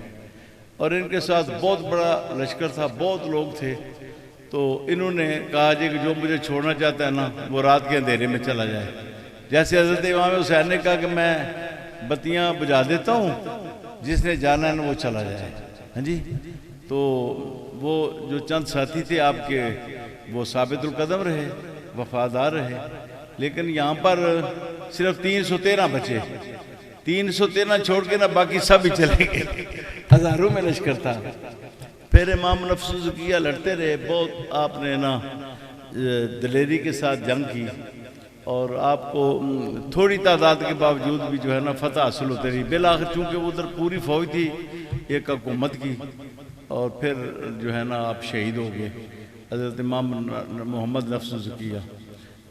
S1: اور ان کے ساتھ بہت بڑا لشکر تھا، بہت لوگ تھے۔ تو انہوں نے کہا جی کہ جو مجھے چھوڑنا چاہتا ہے نا وہ رات کے اندھیرے میں چلا جائے، جیسے حضرت امام حسین نے کہا کہ میں بتیاں بجھا دیتا ہوں، جس نے جانا ہے نا وہ چلا جائے، ہاں جی۔ تو وہ جو چند ساتھی تھے آپ کے وہ ثابت القدم رہے، وفادار رہے، لیکن یہاں پر صرف 313 بچے، 313 چھوڑ کے نا باقی سب ہی چلے گئے، ہزاروں میں لشکر تھا۔ پھر امام نفس الزکیہ لڑتے رہے، بہت آپ نے نا دلیری کے ساتھ جنگ کی، اور آپ کو تھوڑی تعداد کے باوجود بھی جو ہے نا فتح حاصل ہوتے رہی. بالآخر چونکہ ادھر پوری فوج تھی ایک حکومت کی، اور پھر جو ہے نا آپ شہید ہو گئے حضرت امام محمد نفس زکیہ.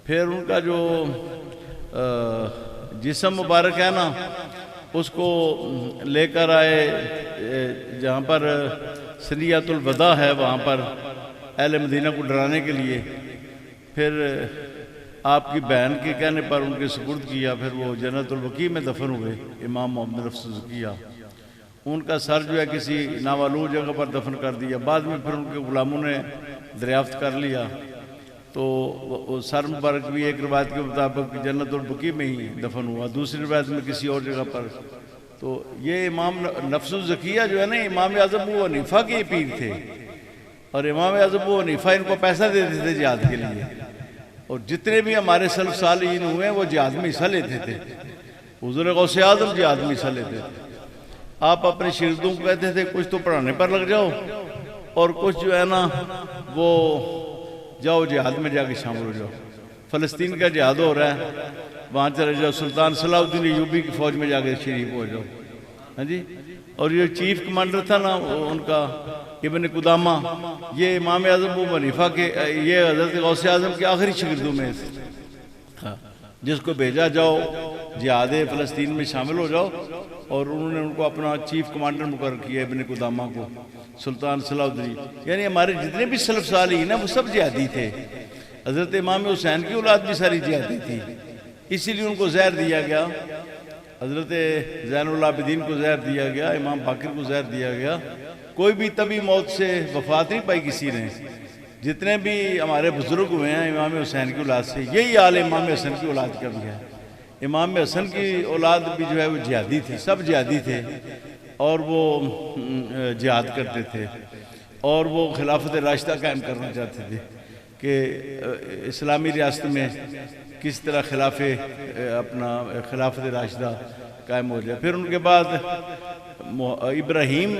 S1: پھر ان کا جو جسم مبارک ہے نا اس کو لے کر آئے جہاں پر سریۃ الوداع ہے، وہاں پر اہل مدینہ کو ڈرانے کے لیے. پھر آپ کی بہن کے کہنے پر ان کے سپرد کیا. پھر وہ جنت البقیع میں دفن ہوئے امام محمد نفس زکیہ. ان کا سر جو ہے کسی نامعلوم جگہ پر دفن کر دیا. بعد میں پھر ان کے غلاموں نے دریافت کر لیا تو وہ سر مبارک بھی ایک روایت کے مطابق جنت البقیع میں ہی دفن ہوا، دوسری روایت میں کسی اور جگہ پر. تو یہ امام نفس زکیہ جو ہے نا امام اعظم ابو حنیفہ کے پیر تھے، اور امام اعظم ابو حنیفہ ان کو پیسہ دیتے تھے جہاد کے لیے. اور جتنے بھی ہمارے سلف صالحین ہوئے ہیں وہ جہاد میں حصہ لیتے تھے. حضور غوث اعظم جہاد میں حصہ لیتے تھے. آپ اپنے شاگردوں کو کہتے تھے کچھ تو پڑھانے پر لگ جاؤ اور کچھ جو ہے نا وہ جاؤ جہاد میں جا کے شامل ہو جاؤ. فلسطین کا جہاد ہو رہا ہے، وہاں چلے جاؤ، سلطان صلاح الدین ایوبی کی فوج میں جا کے شریک ہو جاؤ. ہاں جی. اور یہ چیف کمانڈر تھا نا ان کا ابن قدامہ، یہ امام اعظم ابو حنیفہ کے، یہ حضرت غوث اعظم کے آخری شاگردوں میں تھا جس کو بھیجا جاؤ جہاد فلسطین میں شامل ہو جاؤ. اور انہوں نے ان کو اپنا چیف کمانڈر مقرر کیا ابن قدامہ کو، سلطان صلاح الدین. یعنی ہمارے جتنے بھی سلف صالحین ہیں وہ سب جہادی تھے. حضرت امام حسین کی اولاد بھی ساری جہادی تھی، اسی لیے ان کو زہر دیا گیا. حضرت زین العابدین کو زہر دیا گیا، امام باقر کو زہر دیا گیا. کوئی بھی طبی موت سے وفات نہیں پائی کسی نے. جتنے بھی ہمارے بزرگ ہوئے ہیں امام حسین کی اولاد سے، یہی حال امام حسن کی اولاد کا بھی ہے. امام حسن کی اولاد بھی جو ہے وہ جہادی تھی، سب جہادی تھے، اور وہ جہاد کرتے تھے، اور وہ خلافت راشدہ قائم کرنا چاہتے تھے کہ اسلامی ریاست میں کس طرح خلافت راشدہ قائم ہو جائے. پھر ان کے بعد ابراہیم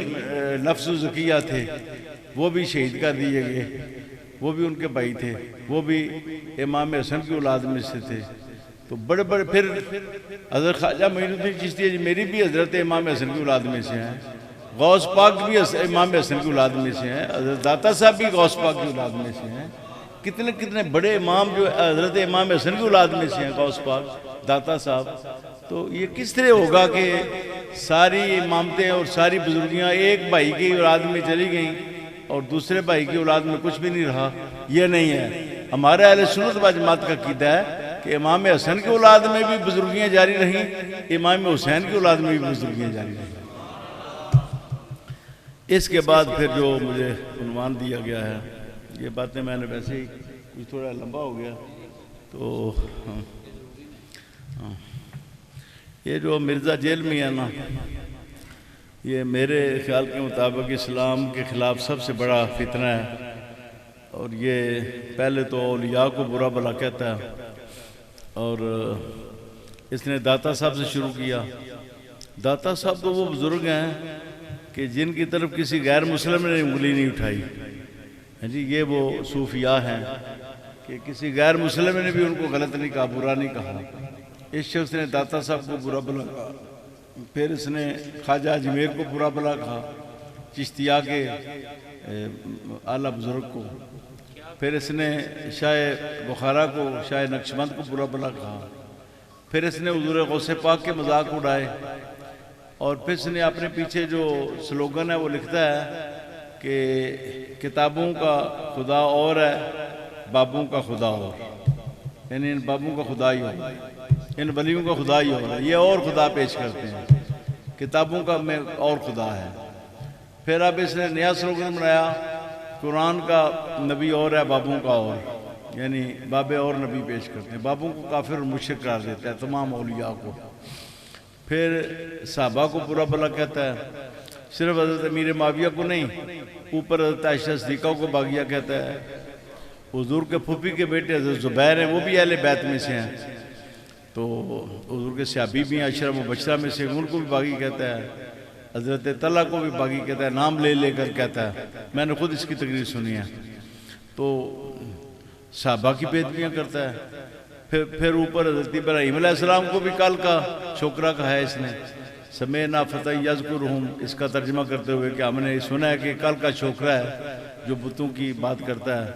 S1: نفس زکیہ تھے، وہ بھی شہید کر دیے گئے. وہ بھی ان کے بھائی تھے، وہ بھی امام حسن کی اولاد میں سے تھے. تو بڑے بڑے پھر حضرت خواجہ معین الدین چشتی جی میری بھی حضرت امام حسن کی اولاد میں سے ہیں. غوث پاک بھی امام حسن کی اولاد میں سے ہیں. حضرت داتا صاحب بھی غوث پاک کی اولاد میں سے ہیں. کتنے کتنے بڑے امام جو حضرت امام حسن کی اولاد میں سے ہیں، غوث پاک، داتا صاحب. تو یہ کس طرح ہوگا کہ ساری امامتیں اور ساری بزرگیاں ایک بھائی کی اولاد میں چلی گئیں اور دوسرے بھائی کی اولاد میں کچھ بھی نہیں رہا؟ یہ نہیں ہے. ہمارے اہل سنت و جماعت کا عقیدہ ہے کہ امام حسن کی اولاد میں بھی بزرگیاں جاری رہیں، امام حسین کی اولاد میں بھی بزرگیاں جاری رہیں. اس کے بعد پھر جو مجھے عنوان دیا گیا ہے، یہ باتیں میں نے ویسے ہی کچھ تھوڑا لمبا ہو گیا تو یہ جو مرزا جیل میں ہے نا، یہ میرے خیال کے مطابق اسلام کے خلاف سب سے بڑا فتنہ ہے. اور یہ پہلے تو اولیاء کو برا بھلا کہتا ہے، اور اس نے داتا صاحب سے شروع کیا. داتا صاحب تو وہ بزرگ ہیں کہ جن کی طرف کسی غیر مسلم نے انگلی نہیں اٹھائی. جی یہ وہ صوفیاء ہیں کہ کسی غیر مسلم نے بھی ان کو غلط نہیں کہا، برا نہیں کہا. اس شخص نے داتا صاحب کو برا بھلا کہا. پھر اس نے خواجہ اجمیر کو برا بھلا کہا، چشتیہ کے اعلیٰ بزرگ کو. پھر اس نے شاہ بخارا کو، شاہ نقشبند کو برا بھلا کہا. پھر اس نے حضور غوث پاک کے مذاق اڑائے. اور پھر اس نے اپنے پیچھے جو سلوگن ہے وہ لکھتا ہے کہ کتابوں کا خدا اور ہے، بابوں کا خدا اور. یعنی ان بابوں کا خدا ہی اور، ان ولیوں کا خدا ہی اور ہے. یہ اور خدا پیش کرتے ہیں، کتابوں کا میں اور خدا ہے. پھر اب اس نے نیا سلوگن بنایا، قرآن کا نبی اور ہے، بابوں کا اور. یعنی بابے اور نبی پیش کرتے ہیں. بابوں کو کافر اور مشرک قرار دیتا ہے، تمام اولیاء کو. پھر صحابہ کو برا بھلا کہتا ہے، صرف حضرت امیر معاویہ کو نہیں، اوپر حضرت عائشہ صدیقہ کو باغیہ کہتا ہے. حضور کے پھوپھی کے بیٹے حضرت زبیر ہیں، وہ بھی اہل بیت میں سے ہیں. تو حضور کے صحابی بھی ہیں، عشرہ مبشرہ میں سے، ان کو بھی باغی کہتا ہے. حضرت طلحہ کو بھی باغی کہتا ہے، نام لے لے کر کہتا ہے. میں نے خود اس کی تقریر سنی ہے. تو صحابہ کی پیرویاں کرتا ہے. پھر اوپر حضرت ابراہیم علیہ السلام کو بھی کل کا شکرہ کہا ہے اس نے، سمیعنا فتى یذکرہم، اس کا ترجمہ کرتے ہوئے کہ ہم نے سنا ہے کہ کل کا شکرہ ہے جو بتوں کی بات کرتا ہے۔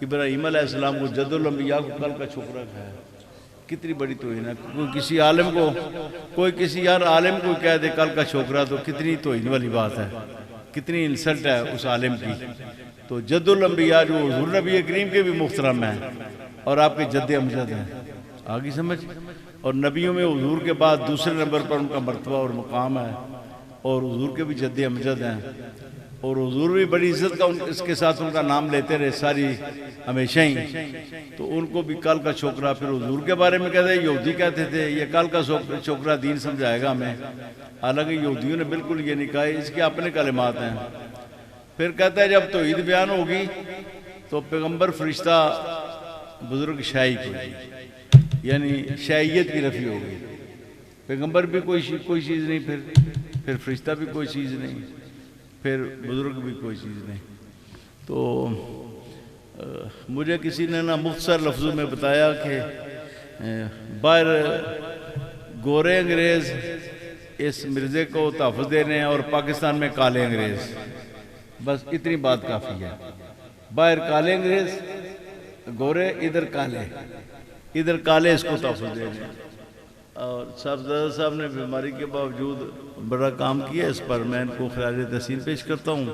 S1: ابراہیم علیہ السلام کو جد الانبیاء کو کل کا شکرہ کہا ہے۔ کتنی بڑی توہین ہے، کوئی کسی عالم کو کہہ دے کل کا شکرہ تو کتنی توہین والی بات ہے، کتنی انسلٹ ہے اس عالم کی۔ تو جد الانبیاء جو حضور نبی کریم کے بھی محترم ہیں اور آپ کے جد امجد ہیں، آگی سمجھ، اور نبیوں میں حضور کے بعد دوسرے نمبر پر ان کا مرتبہ اور مقام ہے، اور حضور کے بھی جد امجد ہیں، اور حضور بھی بڑی عزت کا اس کے ساتھ ان کا نام لیتے رہے ساری ہمیشہ ہی، تو ان کو بھی کل کا شکرہ۔ پھر حضور کے بارے میں کہتے ہیں یہودی کہتے تھے یہ کل کا شکرہ دین سمجھائے گا ہمیں، حالانکہ یہودیوں نے بالکل یہ نہیں کہا، اس کے اپنے کلمات ہیں۔ پھر کہتا ہے جب توحید بیان ہوگی تو پیغمبر فرشتہ بزرگ شاہی کو، یعنی شاہیت کی نفی ہوگی، پیغمبر بھی کوئی چیز نہیں، پھر فرشتہ بھی کوئی چیز نہیں، پھر بزرگ بھی کوئی چیز نہیں۔ تو مجھے کسی نے نا مختصر لفظوں میں بتایا کہ باہر گورے انگریز اس مرزے کو تحفظ دے رہے ہیں اور پاکستان میں کالے انگریز، بس اتنی بات کافی ہے۔ باہر کالے انگریز گورے، ادھر کالے اس کو تحفظ دے رہے ہیں۔ اور صاحبزادہ صاحب نے بیماری کے باوجود بڑا کام کیا اس پر، میں ان کو خراج تحسین پیش کرتا ہوں۔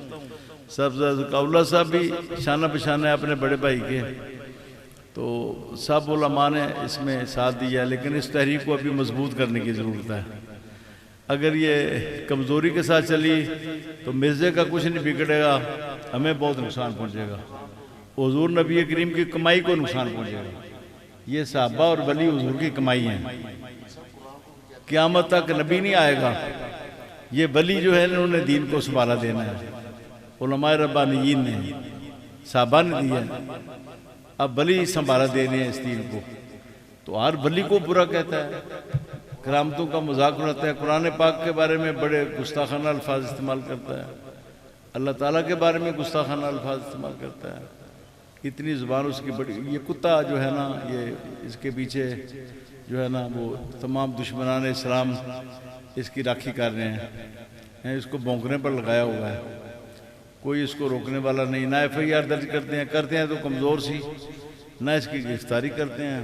S1: صاحبزادہ ذکاءاللہ صاحب بھی شانہ بشانہ ہے اپنے بڑے بھائی کے، تو سب علماء نے اس میں ساتھ دیا، لیکن اس تحریک کو ابھی مضبوط کرنے کی ضرورت ہے۔ اگر یہ کمزوری کے ساتھ چلی تو مرزے کا کچھ نہیں بگڑے گا، ہمیں بہت نقصان پہنچے گا، حضور نبی کریم کی کمائی کو نقصان پہنچے گا۔ یہ صحابہ اور ولی حضور کی کمائی ہیں، قیامت تک نبی نہیں آئے گا، یہ ولی جو ہے انہوں نے دین کو سنبھالا دینا ہے، علماء ربانیین نے، صحابہ نے دیا، اب ولی سنبھالا دینے ہیں اس دین کو۔ تو ہر ولی کو برا کہتا ہے، کرامتوں کا مذاق اڑاتا ہے، قرآن پاک کے بارے میں بڑے گستاخانہ الفاظ استعمال کرتا ہے، اللہ تعالیٰ کے بارے میں گستاخانہ الفاظ استعمال کرتا ہے، اتنی زبان اس کی بڑی۔ یہ کتا جو ہے نا، یہ اس کے پیچھے جو ہے نا وہ تمام دشمنان اسلام اس کی راکھی کر رہے ہیں، اس کو بھونکنے پر لگایا ہوا ہے، کوئی اس کو روکنے والا نہیں، نہ ایف آئی آر درج کرتے ہیں تو کمزور سی، نہ اس کی گرفتاری کرتے ہیں۔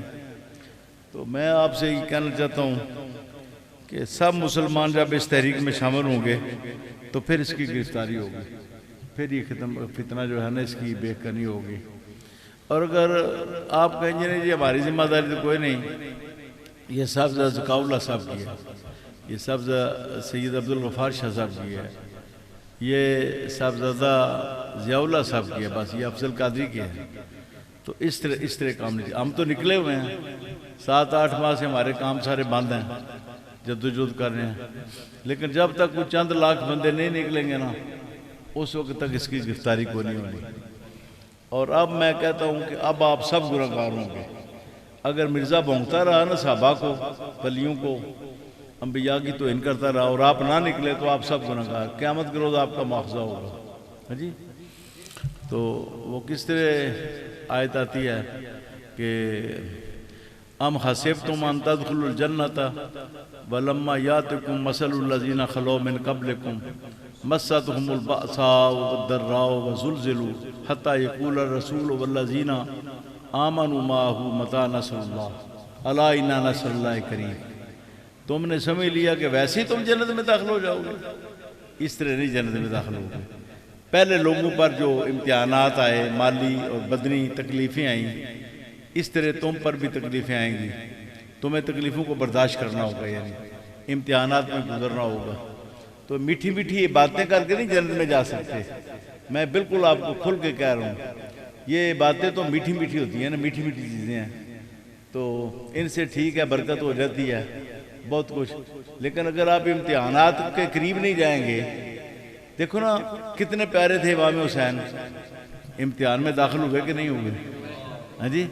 S1: تو میں آپ سے یہ کہنا چاہتا ہوں کہ سب مسلمان جب اس تحریک میں شامل ہوں گے تو پھر اس کی گرفتاری ہوگی، پھر یہ فتنہ جو ہے نا اس کی بے کنی ہوگی۔ اور اگر آپ کہیں گے جی ہماری ذمہ داری تو کوئی نہیں، یہ صاحبزادہ ذکاءاللہ صاحب کی ہے، یہ صاحبزادہ سید عبدالغفار شاہ صاحب کی ہے، یہ صاحبزادہ ضیاء اللہ صاحب کی ہے، بس یہ افضل قادری کی ہے۔ تو اس طرح کام نہیں، ہم تو نکلے ہوئے ہیں، 7-8 ماہ سے ہمارے کام سارے بند ہیں، جدوجہد کر رہے ہیں، لیکن جب تک وہ چند لاکھ بندے نہیں نکلیں گے نا اس وقت تک اس کی گرفتاری کو نہیں ہونی۔ اور اب میں کہتا ہوں کہ اب آپ سب گنہگار ہوں گے، اگر مرزا بھونکتا رہا نا صحابہ کو، ولیوں کو، انبیاء کی توہین کرتا رہا اور آپ نہ نکلے تو آپ سب گنہگار، قیامت کے روز آپ کا مواخذہ ہوگا۔ جی تو وہ کس طرح آیت آتی ہے کہ ام حسبتم ان تدخلوا الجنۃ ولما یاتکم مثل الذین خلو من قبلکم مستهم البأساء والضراء وزلزلوا حتى يقول الرسول والذین آمنوا معه متى نصر اللہ الا ان نصر اللہ قریب۔ تم نے سمجھ لیا کہ ویسے ہی تم جنت میں داخل ہو جاؤ گے، اس طرح نہیں جنت میں داخل ہو گے۔ پہلے لوگوں پر جو امتحانات آئے، مالی اور بدنی تکلیفیں آئیں، اس طرح تم پر بھی تکلیفیں آئیں گی، تمہیں تکلیفوں کو برداشت کرنا ہوگا، یعنی امتحانات میں گزرنا ہوگا۔ تو میٹھی میٹھی یہ باتیں کر کے نہیں جنت میں جا سکتے، میں بالکل آپ کو کھل کے کہہ رہا ہوں، یہ باتیں تو میٹھی میٹھی ہوتی ہیں نا، میٹھی میٹھی چیزیں ہیں، تو ان سے ٹھیک ہے، برکت ہو جاتی ہے بہت کچھ، لیکن اگر آپ امتحانات کے قریب نہیں جائیں گے، دیکھو نا کتنے پیارے تھے امام حسین، امتحان میں داخل ہوئے کہ نہیں ہوئے؟ ہاں جی،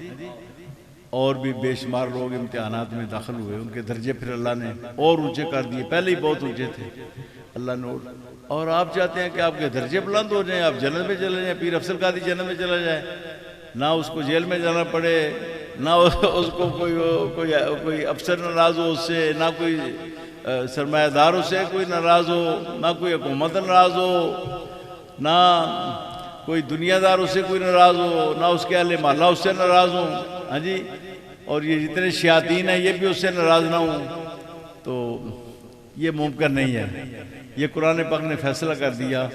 S1: اور بھی بے شمار لوگ امتحانات میں داخل ہوئے، ان کے درجے پھر اللہ نے اور اونچے کر دیے، پہلے ہی بہت اونچے تھے اللہ نے۔ اور آپ چاہتے ہیں کہ آپ کے درجے بلند ہو جائیں، آپ جنت میں چلے جائیں، پیر افضل قادری جنت میں چلا جائے، نہ اس کو جیل میں جانا پڑے، نہ اس کو کوئی افسر ناراض ہو اس سے، نہ کوئی سرمایہ دار اس سے کوئی ناراض ہو، نہ کوئی حکومت ناراض ہو، نہ کوئی دنیا دار اس سے کوئی ناراض ہو، نہ اس کے اہل محلہ اس سے ناراض ہوں، ہاں جی، اور یہ جتنے شیاطین ہیں یہ بھی اس سے ناراض نہ ہوں، تو یہ ممکن نہیں ہے۔ یہ قرآن پاک نے فیصلہ کر دیا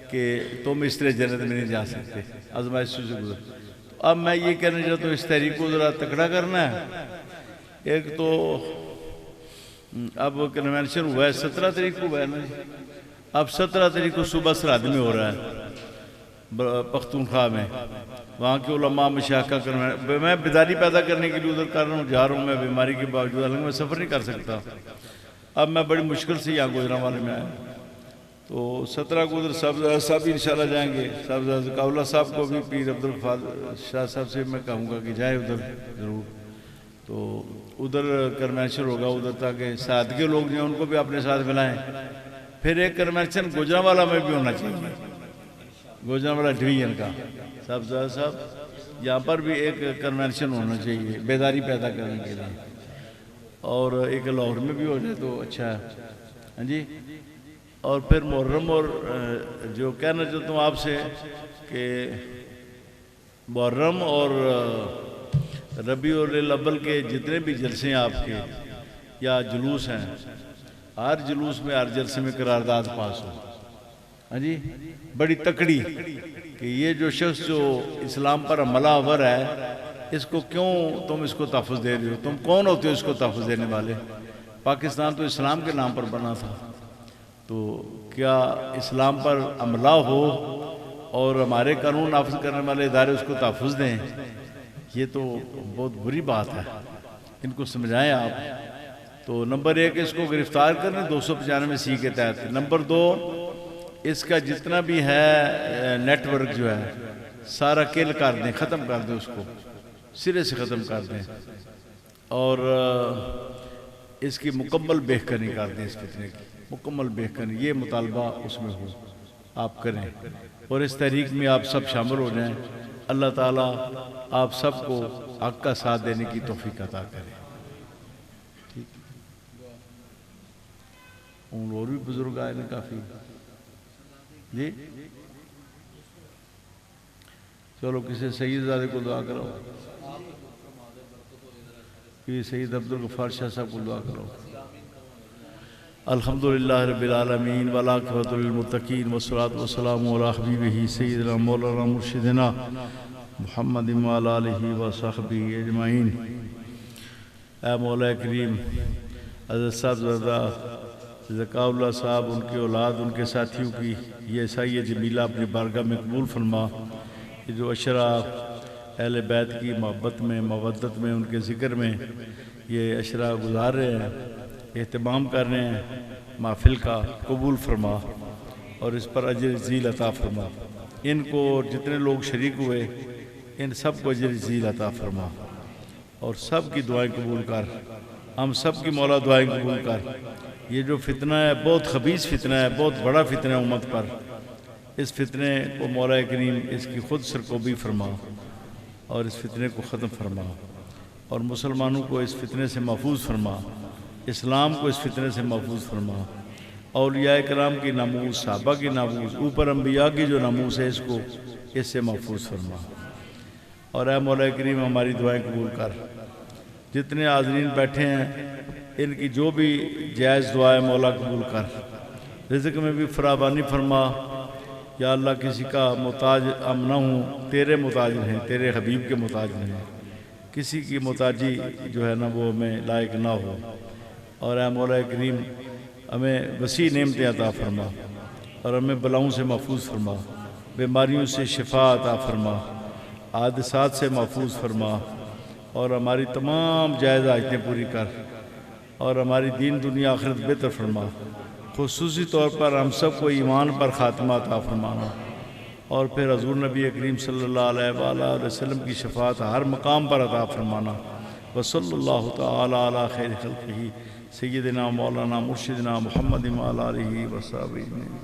S1: کہ تم اس طرح جنت میں نہیں جا سکتے، آزمائش سے گزر۔ تو اب میں یہ کہنا چاہتا ہوں اس تحریک کو ذرا تکڑا کرنا ہے۔ ایک تو اب کنونشن ہوا ہے 17 تاریخ کو ہوا ہے نا جی، اب 17 تاریخ کو صبح سرحد میں ہو رہا ہے پختونخوا میں، وہاں کے علماء مشائخ کا کنونشن۔ میں بیداری پیدا کرنے کے لیے ادھر کر رہا ہوں، جا رہا ہوں میں بیماری کے باوجود، حالانکہ میں سفر نہیں کر سکتا۔ اب میں بڑی مشکل سے یہاں گجرانوالے میں آیا، تو 17 کو ادھر صاحب انشاءاللہ جائیں گے، صاحب ذکاءاللہ صاحب کو بھی پیر عبدالغفار شاہ صاحب سے میں کہوں گا کہ جائیں ادھر ضرور، تو ادھر کنونشن ہوگا ادھر، تاکہ ساتھ کے لوگ جو ہیں ان کو بھی اپنے ساتھ ملائیں۔ پھر ایک کنونشن گجرانوالہ میں بھی ہونا چاہیے، گجرانوالہ ڈویژن کا، صاحب یہاں پر بھی ایک کنونشن ہونا چاہیے بیداری پیدا کرنے کے لیے، اور ایک لاہور میں بھی ہو جائے تو اچھا ہے، ہاں جی۔ اور پھر محرم، اور جو کہنا چاہتا ہوں آپ سے کہ محرم اور ربیع الاول کے جتنے بھی جلسے ہیں آپ کے یا جلوس ہیں، ہر جلوس میں ہر جلسے میں قرارداد پاس ہو، ہاں جی، بڑی تکڑی، کہ یہ جو شخص جو اسلام پر حملہ آور ہے اس کو کیوں تم اس کو تحفظ دے رہے ہو؟ تم کون ہوتے ہو اس کو تحفظ دینے والے؟ پاکستان تو اسلام کے نام پر بنا تھا، تو کیا اسلام پر حملہ ہو اور ہمارے قانون نافذ کرنے والے ادارے اس کو تحفظ دیں؟ یہ تو بہت بری بات ہے، ان کو سمجھائیں آپ۔ تو نمبر 1 اس کو گرفتار کریں 295C کے تحت۔ نمبر 2 اس کا جتنا بھی ہے نیٹ ورک جو ہے سارا کل کر دیں، ختم کر دیں، اس کو سرے سے ختم کر دیں، اور اس کی مکمل بہتری کر دیں، اس فتنے کی مکمل بہتری، یہ مطالبہ اس میں ہو، آپ کریں، اور اس تحریک میں آپ سب شامل ہو جائیں۔ اللہ تعالیٰ آپ سب کو حق کا ساتھ دینے کی توفیق عطا کرے۔ اور بھی بزرگ آئے ہیں کافی، جی چلو کسی سید زادے کو دعا کرو، کہ سید عبدالغفار شاہ صاحب کو دعا کرو۔ الحمدللہ رب العالمین والعاقبۃ للمتقین والصلاۃ والسلام علی حبیبہ سیدنا مولانا مرشدنا محمد وعلی آلہ وصحبہ اجمعین۔ اے مولا کریم، حضرت صاحب زادہ ذکاءاللہ صاحب، ان کے اولاد، ان کے ساتھیوں کی یہ عیسائی جمیلہ اپنی بارگاہ میں قبول فرما۔ یہ جو عشرہ اہل بیت کی محبت میں، مودت میں، ان کے ذکر میں یہ عشرہ گزار رہے ہیں، اہتمام کر رہے ہیں، محفل کا قبول فرما اور اس پر اجر جزیل عطا فرما۔ ان کو جتنے لوگ شریک ہوئے ان سب کو اجر جزیل عطا فرما، اور سب کی دعائیں قبول کر، ہم سب کی مولا دعائیں قبول کر۔ یہ جو فتنہ ہے بہت خبیث فتنہ ہے، بہت بڑا فتنہ ہے امت پر، اس فتنے کو مولا کریم اس کی خود سرکوبی فرما اور اس فتنے کو ختم فرما، اور مسلمانوں کو اس فتنے سے محفوظ فرما، اسلام کو اس فتنے سے محفوظ فرما، اولیاء کرام کی ناموس، صحابہ کی ناموس، اوپر انبیاء کی جو ناموس ہے اس کو اس سے محفوظ فرما، اور اے مولا کریم ہماری دعائیں قبول کر۔ جتنے حاضرین بیٹھے ہیں ان کی جو بھی جائز دعائیں مولا قبول کر، رزق میں بھی فراوانی فرما۔ یا اللہ کسی کا محتاج ہم نہ ہوں، تیرے محتاج ہیں، تیرے حبیب کے محتاج ہیں، کسی کی محتاجی جو ہے نا وہ ہمیں لائق نہ ہو، اور اے مولا کریم ہمیں وسیع نعمتیں عطا فرما، اور ہمیں بلاؤں سے محفوظ فرما، بیماریوں سے شفا عطا فرما، حادثات سے محفوظ فرما، اور ہماری تمام جائز حاجتیں پوری کر، اور ہماری دین دنیا آخرت بہتر فرما۔ خصوصی طور پر ہم سب کو ایمان پر خاتمہ عطا فرمانا، اور پھر حضور نبی کریم صلی اللہ علیہ وآلہ وسلم کی شفاعت ہر مقام پر عطا فرمانا۔ وصلی اللہ تعالی علی خیر خلقہ سیدنا مولانا مرشدنا محمد وعلی آلہ وصحبہ اجمعین۔